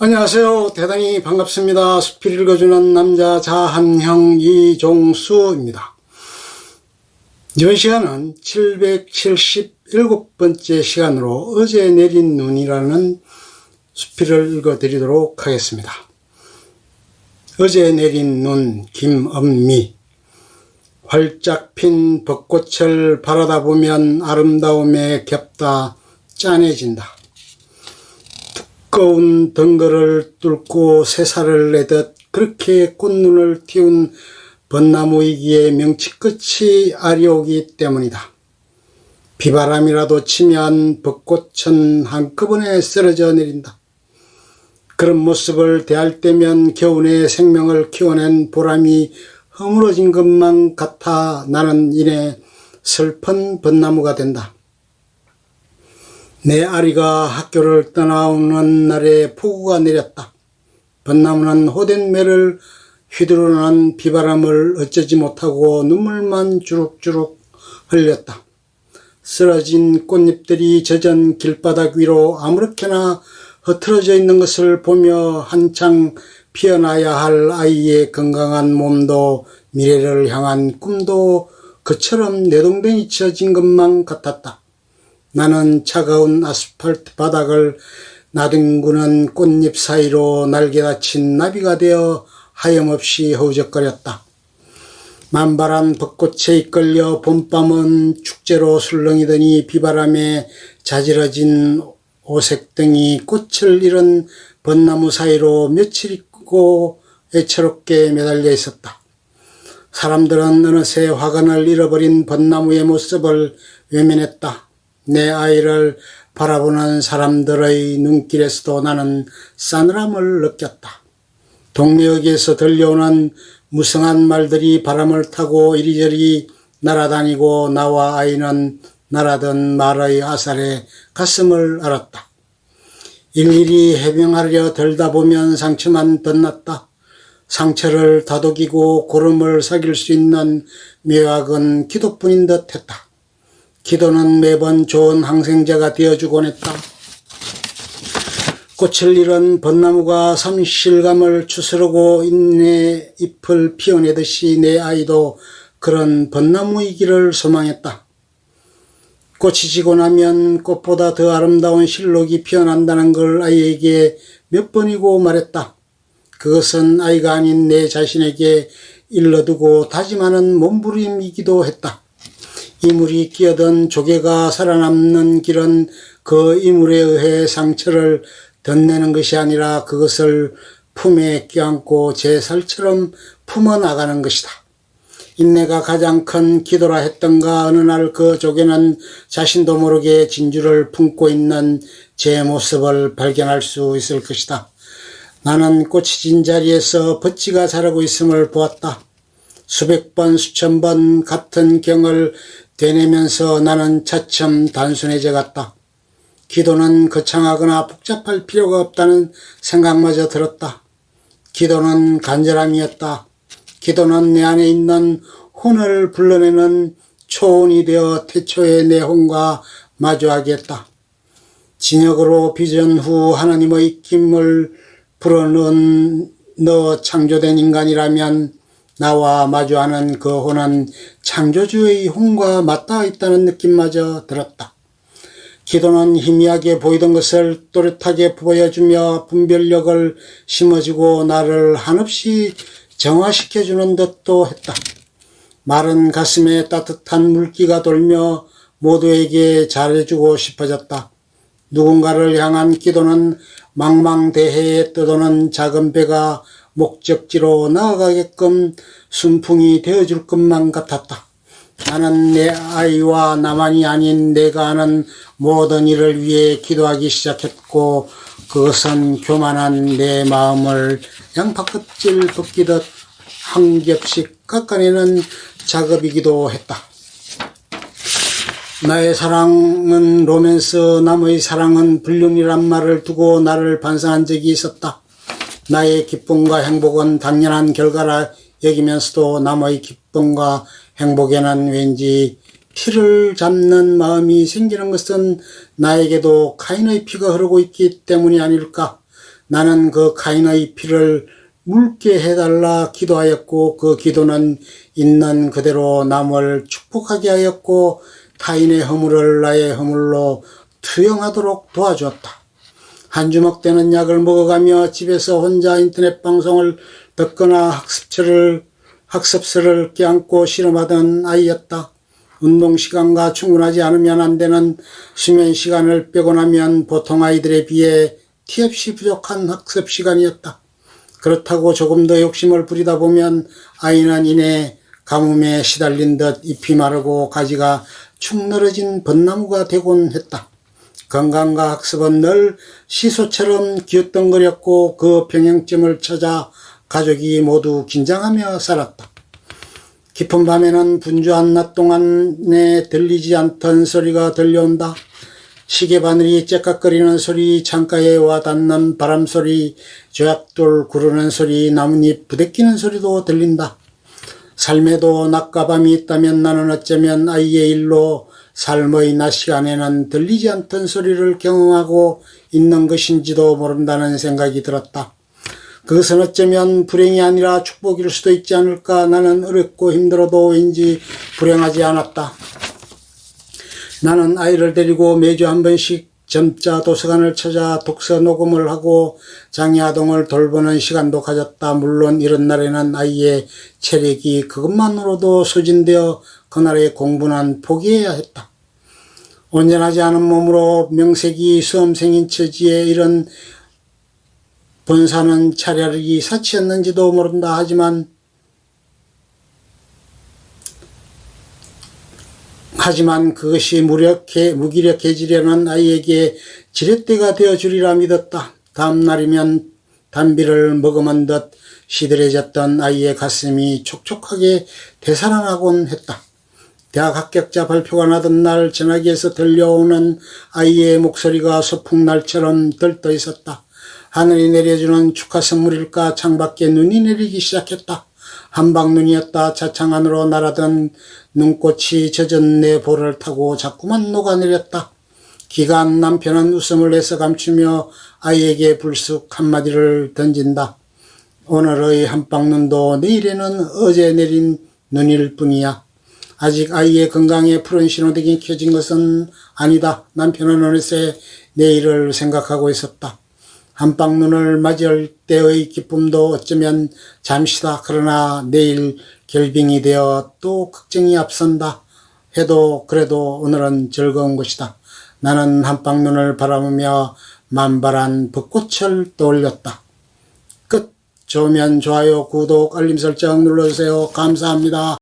안녕하세요. 대단히 반갑습니다. 숲을 읽어주는 남자 자한형 이종수입니다. 이번 시간은 777번째 시간으로 어제 내린 눈이라는 수필을 읽어드리도록 하겠습니다. 어제 내린 눈, 김엄미. 활짝 핀 벚꽃을 바라다 보면 아름다움에 겹다 짠해진다. 두꺼운 덩거를 뚫고 새살을 내듯 그렇게 꽃눈을 틔운 벚나무이기에 명치 끝이 아리오기 때문이다. 비바람이라도 치면 벚꽃은 한꺼번에 쓰러져 내린다. 그런 모습을 대할 때면 겨우내 생명을 키워낸 보람이 허물어진 것만 같아 나는 이내 슬픈 벚나무가 된다. 내 아리가 학교를 떠나오는 날에 폭우가 내렸다. 벚나무는 호된 매를 휘두르는 비바람을 어쩌지 못하고 눈물만 주룩주룩 흘렸다. 쓰러진 꽃잎들이 젖은 길바닥 위로 아무렇게나 흐트러져 있는 것을 보며 한창 피어나야 할 아이의 건강한 몸도 미래를 향한 꿈도 그처럼 내동댕이 쳐진 것만 같았다. 나는 차가운 아스팔트 바닥을 나뒹구는 꽃잎 사이로 날개 닫힌 나비가 되어 하염없이 허우적거렸다. 만발한 벚꽃에 이끌려 봄밤은 축제로 술렁이더니 비바람에 자지러진 오색등이 꽃을 잃은 벚나무 사이로 며칠 있고 애처롭게 매달려 있었다. 사람들은 어느새 화관을 잃어버린 벚나무의 모습을 외면했다. 내 아이를 바라보는 사람들의 눈길에서도 나는 싸늘함을 느꼈다. 동네역에서 들려오는 무성한 말들이 바람을 타고 이리저리 날아다니고 나와 아이는 날아든 말의 아살에 가슴을 앓았다. 일일이 해명하려 들다 보면 상처만 덧났다. 상처를 다독이고 고름을 사귈 수 있는 묘약은 기도뿐인 듯 했다. 기도는 매번 좋은 항생제가 되어주곤 했다. 꽃을 잃은 벚나무가 삼실감을 추스르고 인내 잎을 피워내듯이 내 아이도 그런 벚나무이기를 소망했다. 꽃이 지고 나면 꽃보다 더 아름다운 실록이 피어난다는 걸 아이에게 몇 번이고 말했다. 그것은 아이가 아닌 내 자신에게 일러두고 다짐하는 몸부림이기도 했다. 이물이 끼어든 조개가 살아남는 길은 그 이물에 의해 상처를 덧내는 것이 아니라 그것을 품에 껴안고 제 살처럼 품어나가는 것이다. 인내가 가장 큰 기도라 했던가 어느 날 그 조개는 자신도 모르게 진주를 품고 있는 제 모습을 발견할 수 있을 것이다. 나는 꽃이 진 자리에서 버찌가 자라고 있음을 보았다. 수백 번 수천 번 같은 경을 되뇌면서 나는 차츰 단순해져 갔다. 기도는 거창하거나 복잡할 필요가 없다는 생각마저 들었다. 기도는 간절함이었다. 기도는 내 안에 있는 혼을 불러내는 초혼이 되어 태초의 내 혼과 마주하게 했다. 진역으로 빚은 후 하나님의 힘을 불어넣어 창조된 인간이라면 나와 마주하는 그 혼은 창조주의 혼과 맞닿아 있다는 느낌마저 들었다. 기도는 희미하게 보이던 것을 또렷하게 보여주며 분별력을 심어주고 나를 한없이 정화시켜주는 듯도 했다. 마른 가슴에 따뜻한 물기가 돌며 모두에게 잘해주고 싶어졌다. 누군가를 향한 기도는 망망대해에 떠도는 작은 배가 목적지로 나아가게끔 순풍이 되어줄 것만 같았다. 나는 내 아이와 나만이 아닌 내가 하는 모든 일을 위해 기도하기 시작했고 그것은 교만한 내 마음을 양파껍질 벗기듯 한 겹씩 깎아내는 작업이기도 했다. 나의 사랑은 로맨스, 남의 사랑은 불륜이란 말을 두고 나를 반성한 적이 있었다. 나의 기쁨과 행복은 당연한 결과라 여기면서도 남의 기쁨과 행복에는 왠지 피를 잡는 마음이 생기는 것은 나에게도 카인의 피가 흐르고 있기 때문이 아닐까. 나는 그 가인의 피를 묽게 해달라 기도하였고 그 기도는 있는 그대로 남을 축복하게 하였고 타인의 허물을 나의 허물로 투영하도록 도와주었다. 한 주먹 되는 약을 먹어가며 집에서 혼자 인터넷 방송을 듣거나 학습서를 껴안고 실험하던 아이였다. 운동 시간과 충분하지 않으면 안 되는 수면 시간을 빼고 나면 보통 아이들에 비해 티없이 부족한 학습 시간이었다. 그렇다고 조금 더 욕심을 부리다 보면 아이는 이내 가뭄에 시달린 듯 잎이 마르고 가지가 축 늘어진 벚나무가 되곤 했다. 건강과 학습은 늘 시소처럼 기웃덩거렸고 그 평행점을 찾아 가족이 모두 긴장하며 살았다. 깊은 밤에는 분주한 낮 동안에 들리지 않던 소리가 들려온다. 시계바늘이 째깍거리는 소리, 창가에 와 닿는 바람소리, 조약돌 구르는 소리, 나뭇잎 부대끼는 소리도 들린다. 삶에도 낮과 밤이 있다면 나는 어쩌면 아이의 일로 삶의 낮 시간에는 들리지 않던 소리를 경험하고 있는 것인지도 모른다는 생각이 들었다. 그것은 어쩌면 불행이 아니라 축복일 수도 있지 않을까. 나는 어렵고 힘들어도 왠지 불행하지 않았다. 나는 아이를 데리고 매주 한 번씩 점자 도서관을 찾아 독서 녹음을 하고 장애아동을 돌보는 시간도 가졌다. 물론 이런 날에는 아이의 체력이 그것만으로도 소진되어 그날의 공부는 포기해야 했다. 온전하지 않은 몸으로 명색이 수험생인 처지에 이런 본사는 차라리 사치였는지도 모른다. 하지만 그것이 무기력해지려는 아이에게 지렛대가 되어주리라 믿었다. 다음 날이면 단비를 머금은 듯 시들해졌던 아이의 가슴이 촉촉하게 되살아나곤 했다. 대학 합격자 발표가 나던 날 전화기에서 들려오는 아이의 목소리가 소풍날처럼 들떠 있었다. 하늘이 내려주는 축하 선물일까. 창밖에 눈이 내리기 시작했다. 한방눈이었다. 차창 안으로 날아든 눈꽃이 젖은 내 볼을 타고 자꾸만 녹아내렸다. 기간 남편은 웃음을 내서 감추며 아이에게 불쑥 한마디를 던진다. 오늘의 한방눈도 내일에는 어제 내린 눈일 뿐이야. 아직 아이의 건강에 푸른 신호등이 켜진 것은 아니다. 남편은 어느새 내일을 생각하고 있었다. 한방눈을 맞이할 때의 기쁨도 어쩌면 잠시다. 그러나 내일 결빙이 되어 또 걱정이 앞선다 해도 그래도 오늘은 즐거운 것이다. 나는 한방눈을 바라보며 만발한 벚꽃을 떠올렸다. 끝. 좋으면 좋아요, 구독, 알림 설정 눌러주세요. 감사합니다.